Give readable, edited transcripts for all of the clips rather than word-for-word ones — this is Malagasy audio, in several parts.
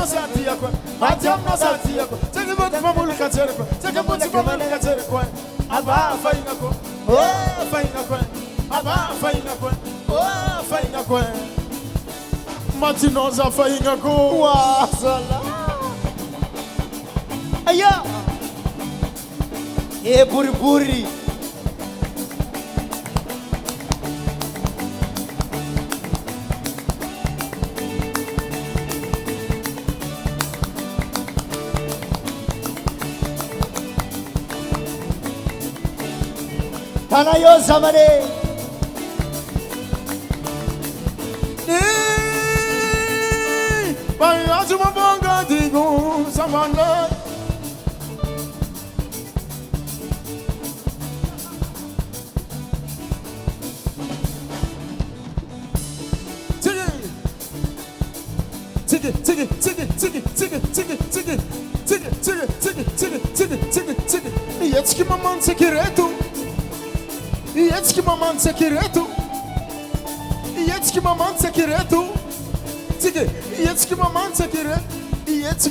Santiago, Matiam no Santiago, take a book from Mulika Jericho, take a book from Mulika Jericho, Aba Fainako, oh Fainako, Aba Fainako, oh Fainako, Martinoza Fainako, Wasala. Aya, e burburi. Tanayo zamane. Bai azuma bonga digu zamane. Yetki maman sekiretu. Yetki maman sekiretu. Yetki maman sekiretu. Tiki, yetki maman sekire. Yetki.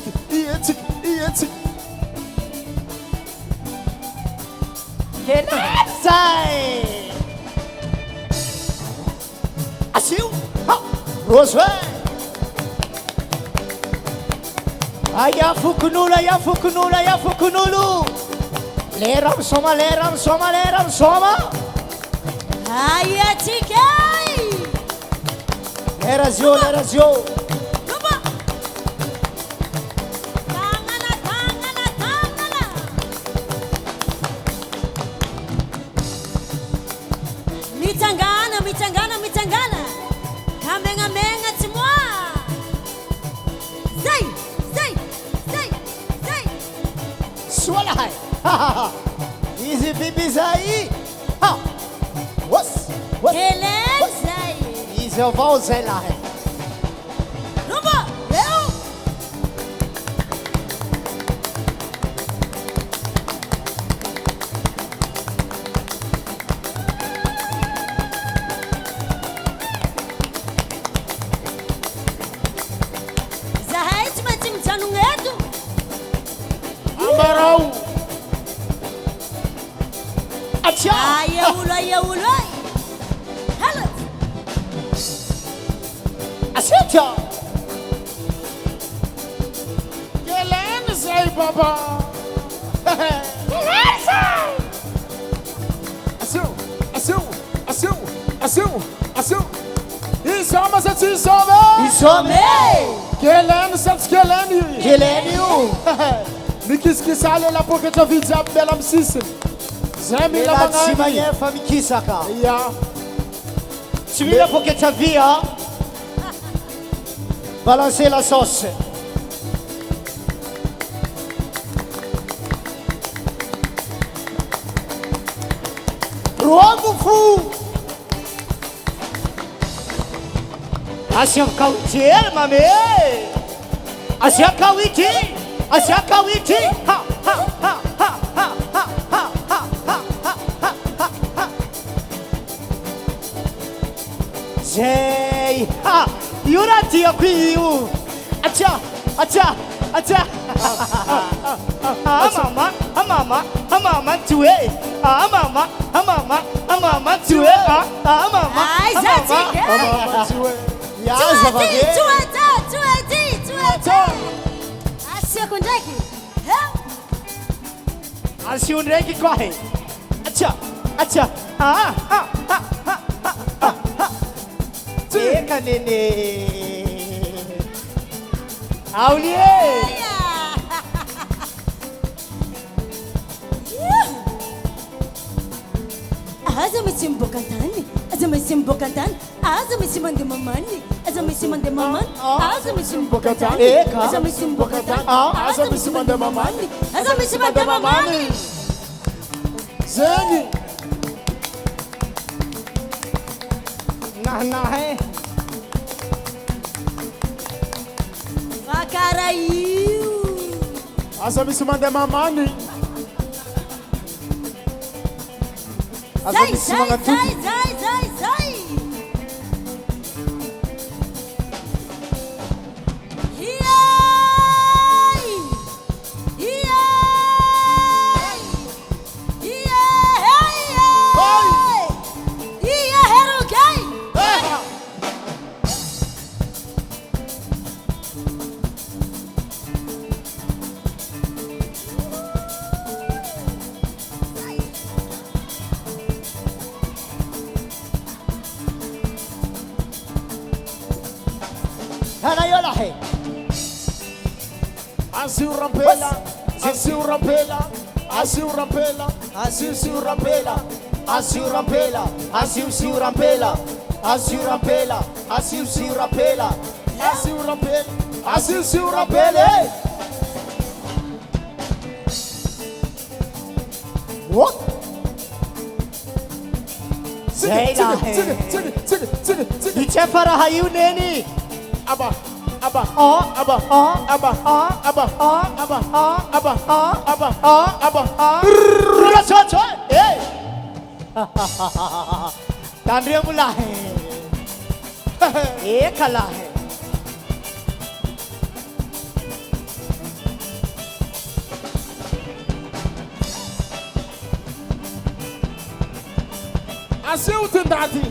Sai. Asiu. Ha. Roswe. Aya fukunulu. Leram soma. Aya tikai. Lerazio. Lupa. Tangana. Mitangana. Kamenga semua. Zai. Swala hai. Easy bibi zai. Ha. Was. Helen Zai. Easy voz ela hai. Lupa. Eu. Zahai macam janung itu. Amarau. Acha. Ya ulai. Hello. Acha. Gelen say baba. Asu. Isama sa tisome. Isome. Gelen sats Gelen. Gelenio. Nikiski sale la porque tu vidza bela msisi. Zemi la Ela mangani. simanye famikisaka. Ya. Simila porque ta via. Balancer la sauce. Rogo fu. Asia kautir mame. Asia kawiti. Ha. Jay, ha, Yurati Akiu. Acha. Mama, to it. Mama, to it. Ai, Zati. Tuati. Asia kundaki. Asiunreki kwahe. Acha. Eka nene. Aulie. Azam bokatan. Azam mande mamani. Azam maman. Azam bokatan. Eka. Azam bokatan. Azam mande mamani. Azam mande mamani. Zeni. Nah hai. Fakarayu. Azam mande mamani. Azam simanga tudo. Zai. Yeah. Hanayola he. Asiu rampela, asiu rampela, asiu rampela, asiu rampela, asiu rampela, asiu rampela, asiu rampela, asiu rampela, asiu rampela, asiu rampela. What? Sing Zayla he. Ichefara hayu neni. Abba, Abba, Oh, Abba, oh, Abba, oh, Abba, oh, Abba, oh, Abba, oh, Abba, oh, Abba. oh. Hey. Tandriya mula he. Ekala he. Asiu tindati.